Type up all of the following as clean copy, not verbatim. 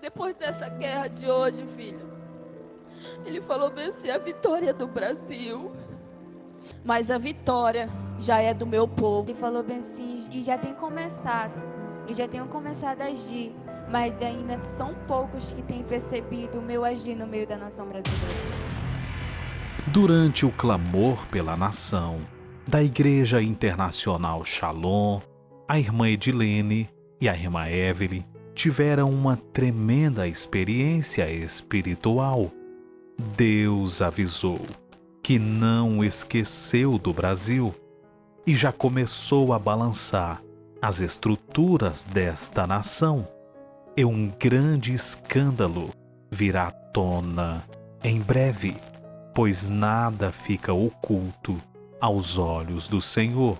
depois dessa guerra de hoje, filho, ele falou bem assim, a vitória é do Brasil, mas a vitória já é do meu povo. Ele falou bem assim, e já tem começado, e já tenho começado a agir, mas ainda são poucos que têm percebido o meu agir no meio da nação brasileira. Durante o clamor pela nação, da Igreja Internacional Shalom, a irmã Edilene e a irmã Evelyn tiveram uma tremenda experiência espiritual. Deus avisou que não esqueceu do Brasil e já começou a balançar as estruturas desta nação. E um grande escândalo virá à tona em breve, pois nada fica oculto aos olhos do Senhor.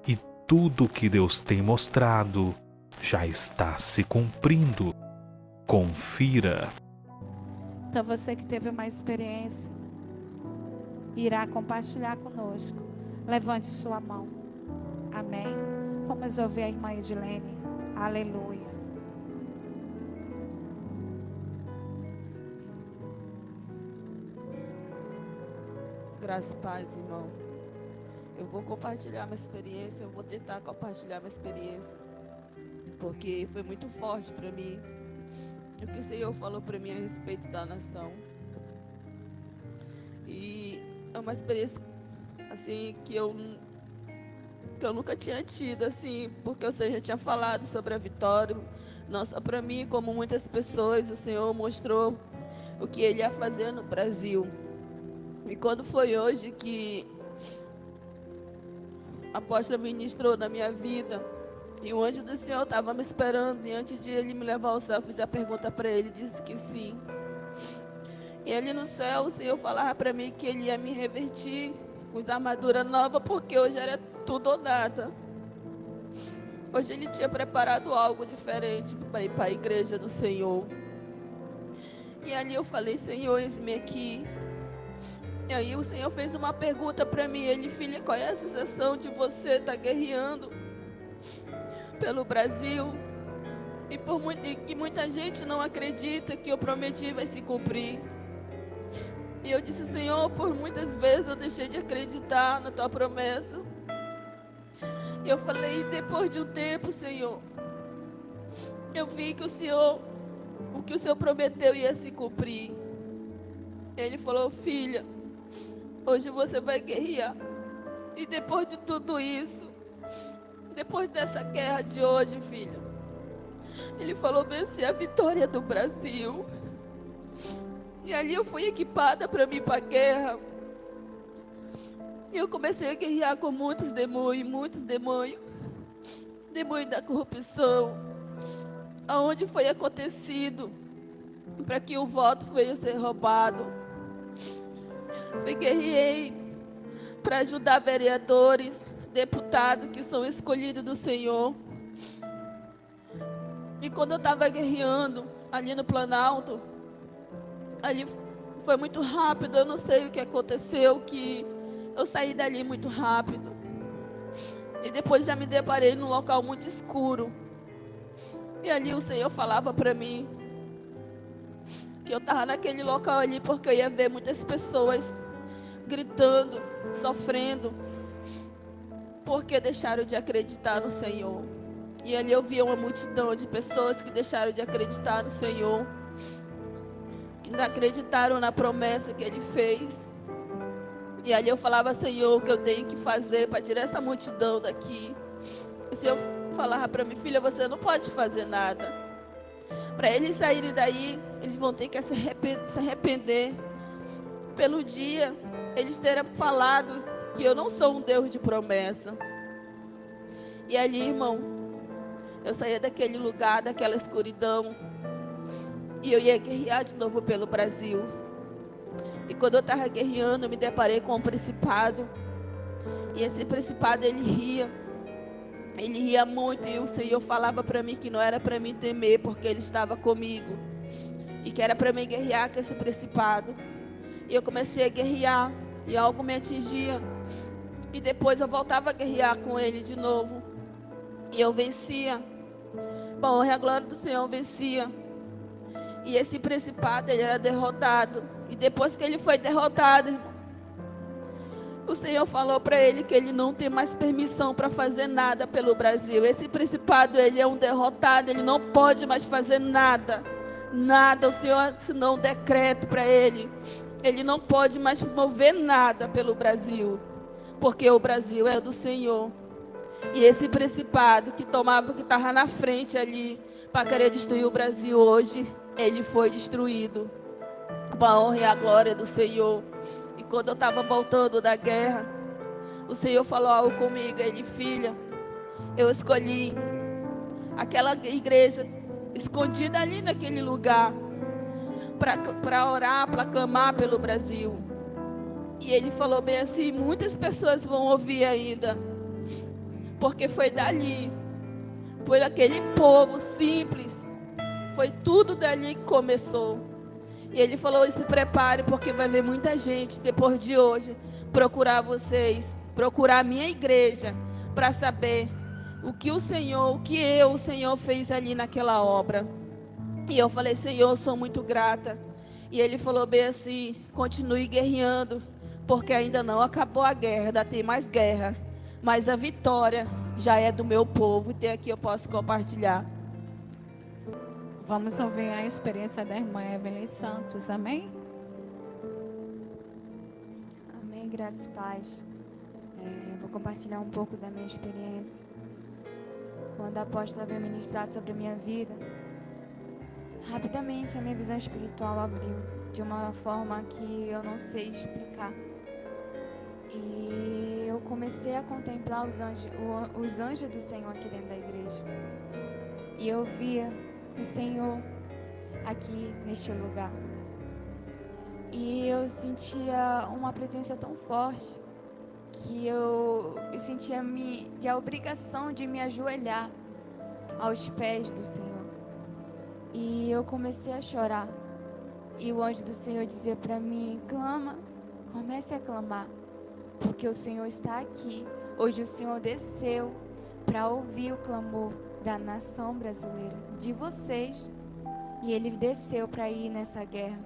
E tudo que Deus tem mostrado já está se cumprindo. Confira. Então você que teve uma experiência, irá compartilhar conosco. Levante sua mão. Amém. Vamos ouvir a irmã Edilene. Aleluia. Graças e paz, irmão. Eu vou compartilhar minha experiência, eu vou tentar compartilhar minha experiência, porque foi muito forte para mim. O que o Senhor falou para mim a respeito da nação. E é uma experiência assim que eu nunca tinha tido, assim, porque o Senhor já tinha falado sobre a vitória. Não só para mim, como muitas pessoas, o Senhor mostrou o que Ele ia fazer no Brasil. E quando foi hoje que a apóstola ministrou na minha vida, e o anjo do Senhor estava me esperando, e antes de ele me levar ao céu, eu fiz a pergunta para ele, disse que sim. E ali no céu, o Senhor falava para mim que ele ia me revertir com armadura nova, porque hoje era tudo ou nada. Hoje ele tinha preparado algo diferente para ir para a igreja do Senhor. E ali eu falei, Senhor, eis-me aqui. E aí o Senhor fez uma pergunta para mim, ele, filha, qual é a sensação de você estar guerreando pelo Brasil e que muita gente não acredita que eu prometi vai se cumprir? E eu disse, Senhor, por muitas vezes eu deixei de acreditar na tua promessa. E eu falei, depois de um tempo, Senhor, eu vi que o que o Senhor prometeu ia se cumprir. Ele falou, filha, hoje você vai guerrear. E depois de tudo isso, depois dessa guerra de hoje, filha, ele falou bem assim, a vitória é do Brasil. E ali eu fui equipada para mim para a guerra. E eu comecei a guerrear com muitos demônios. Demônio da corrupção. Aonde foi acontecido para que o voto veio ser roubado. Eu guerrei para ajudar vereadores, deputados que são escolhidos do Senhor. E quando eu estava guerreando ali no Planalto, ali foi muito rápido, eu não sei o que aconteceu, que eu saí dali muito rápido. E depois já me deparei num local muito escuro. E ali o Senhor falava para mim que eu estava naquele local ali porque eu ia ver muitas pessoas gritando, sofrendo, porque deixaram de acreditar no Senhor. E ali eu via uma multidão de pessoas que deixaram de acreditar no Senhor, que não acreditaram na promessa que Ele fez. E ali eu falava, Senhor, o que eu tenho que fazer para tirar essa multidão daqui? O Senhor falava para mim, filha, você não pode fazer nada. Para eles saírem daí, eles vão ter que se arrepender. Pelo dia, eles terem falado que eu não sou um Deus de promessa. E ali, irmão, eu saía daquele lugar, daquela escuridão, e eu ia guerrear de novo pelo Brasil. E quando eu estava guerreando, eu me deparei com um principado. E esse principado, ele ria muito. E o Senhor falava para mim que não era para mim temer, porque Ele estava comigo. E que era para mim guerrear com esse principado. E eu comecei a guerrear, e algo me atingia. E depois eu voltava a guerrear com ele de novo. E eu vencia. Bom, a glória do Senhor, eu vencia. E esse principado, ele era derrotado. E depois que ele foi derrotado, irmão, o Senhor falou para ele que ele não tem mais permissão para fazer nada pelo Brasil. Esse principado, ele é um derrotado, ele não pode mais fazer nada. Nada, o Senhor assinou um decreto para ele. Ele não pode mais mover nada pelo Brasil, porque o Brasil é do Senhor. E esse principado que estava na frente ali para querer destruir o Brasil hoje, ele foi destruído. Para a honra e a glória do Senhor. E quando eu estava voltando da guerra, o Senhor falou algo comigo. Ele, filha, eu escolhi aquela igreja escondida ali naquele lugar para orar, para clamar pelo Brasil. E ele falou bem assim, muitas pessoas vão ouvir ainda, porque foi dali, foi aquele povo simples, foi tudo dali que começou. E ele falou, se prepare, porque vai ver muita gente depois de hoje procurar vocês, procurar a minha igreja, para saber o que o Senhor fez ali naquela obra. E eu falei, Senhor, eu sou muito grata. E ele falou bem assim, continue guerreando, porque ainda não acabou a guerra, ainda tem mais guerra. Mas a vitória já é do meu povo, e aqui eu posso compartilhar. Vamos ouvir a experiência da irmã Evelyn Santos, amém? Amém, graça e paz. Vou compartilhar um pouco da minha experiência. Quando a apóstola veio ministrar sobre a minha vida, rapidamente a minha visão espiritual abriu de uma forma que eu não sei explicar. E eu comecei a contemplar os anjos do Senhor aqui dentro da igreja. E eu via o Senhor aqui neste lugar. E eu sentia uma presença tão forte que eu sentia a obrigação de me ajoelhar aos pés do Senhor. E eu comecei a chorar. E o anjo do Senhor dizia para mim, clama, comece a clamar, porque o Senhor está aqui. Hoje o Senhor desceu para ouvir o clamor da nação brasileira, de vocês. E Ele desceu para ir nessa guerra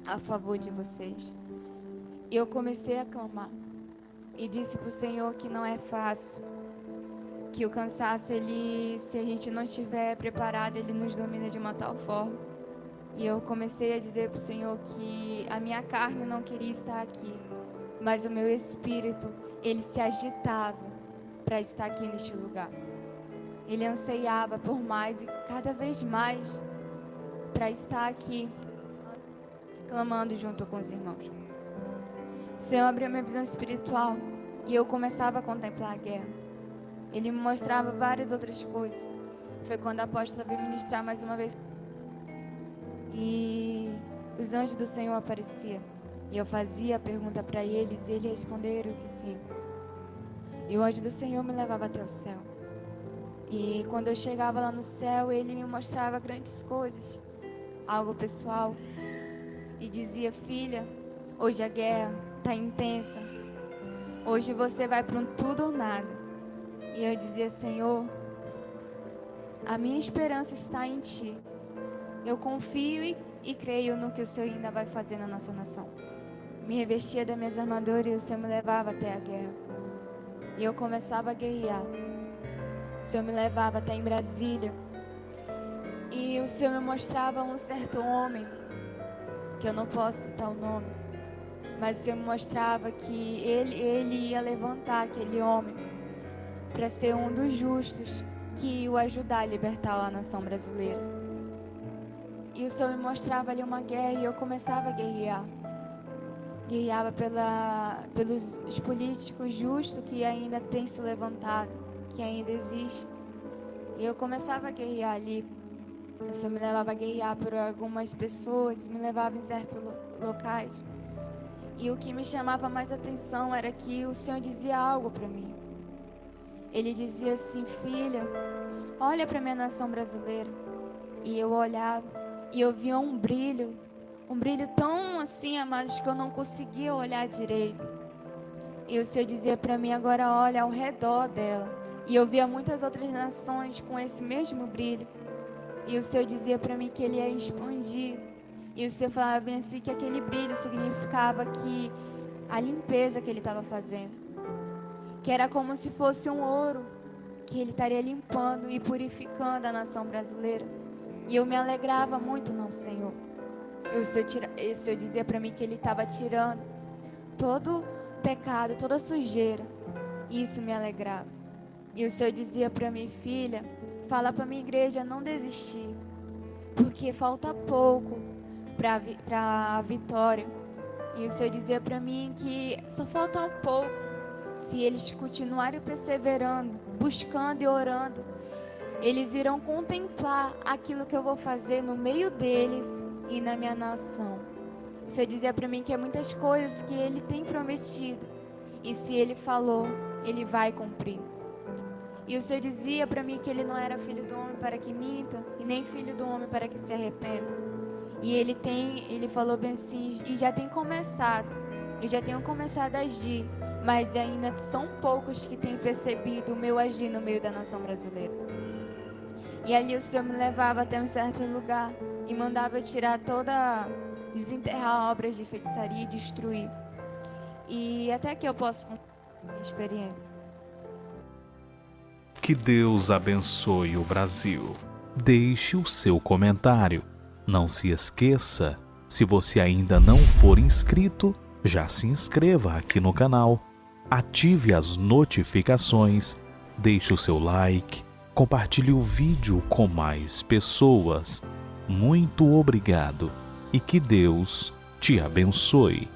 a favor de vocês. E eu comecei a clamar. E disse para o Senhor que não é fácil. Que o cansaço, se a gente não estiver preparado, ele nos domina de uma tal forma. E eu comecei a dizer para o Senhor que a minha carne não queria estar aqui, mas o meu espírito, ele se agitava para estar aqui neste lugar. Ele anseiava por mais e cada vez mais para estar aqui, clamando junto com os irmãos. O Senhor abriu minha visão espiritual e eu começava a contemplar a guerra. Ele me mostrava várias outras coisas. Foi quando a apóstola veio ministrar mais uma vez. E os anjos do Senhor apareciam. E eu fazia a pergunta para eles e eles responderam que sim. E o anjo do Senhor me levava até o céu. E quando eu chegava lá no céu, ele me mostrava grandes coisas, algo pessoal. E dizia, filha, hoje a guerra está intensa. Hoje você vai para um tudo ou nada. E eu dizia, Senhor, a minha esperança está em Ti. Eu confio e creio no que o Senhor ainda vai fazer na nossa nação. Me revestia das minhas armaduras e o Senhor me levava até a guerra. E eu começava a guerrear. O Senhor me levava até em Brasília. E o Senhor me mostrava um certo homem, que eu não posso citar o nome, mas o Senhor me mostrava que ele ia levantar aquele homem para ser um dos justos que ia o ajudar a libertar a nação brasileira. E o Senhor me mostrava ali uma guerra e eu começava a guerrear. Guerreava pelos políticos justos que ainda têm se levantado, que ainda existe. E eu começava a guerrear ali. O Senhor me levava a guerrear por algumas pessoas, me levava em certos locais. E o que me chamava mais atenção era que o Senhor dizia algo para mim. Ele dizia assim, filha, olha para a minha nação brasileira. E eu olhava e eu via um brilho tão assim, amados, que eu não conseguia olhar direito. E o Senhor dizia para mim, agora olha ao redor dela. E eu via muitas outras nações com esse mesmo brilho. E o Senhor dizia para mim que ele ia expandir. E o Senhor falava bem assim que aquele brilho significava que a limpeza que ele estava fazendo, que era como se fosse um ouro, que ele estaria limpando e purificando a nação brasileira. E eu me alegrava muito no Senhor. E o Senhor dizia para mim que ele estava tirando todo pecado, toda sujeira. E isso me alegrava. E o Senhor dizia para mim, filha, fala para minha igreja não desistir, porque falta pouco para a vitória. E o Senhor dizia para mim que só falta um pouco. Se eles continuarem perseverando, buscando e orando, eles irão contemplar aquilo que eu vou fazer no meio deles e na minha nação. O Senhor dizia para mim que é muitas coisas que Ele tem prometido. E se Ele falou, Ele vai cumprir. E o Senhor dizia para mim que Ele não era filho do homem para que minta, e nem filho do homem para que se arrependa. E Ele falou bem assim, e já tem começado. Eu já tenho começado a agir, mas ainda são poucos que têm percebido o meu agir no meio da nação brasileira. E ali o Senhor me levava até um certo lugar e mandava eu tirar desenterrar obras de feitiçaria e destruir. E até que eu posso contar a minha experiência. Que Deus abençoe o Brasil. Deixe o seu comentário. Não se esqueça, se você ainda não for inscrito, já se inscreva aqui no canal, ative as notificações, deixe o seu like, compartilhe o vídeo com mais pessoas. Muito obrigado e que Deus te abençoe.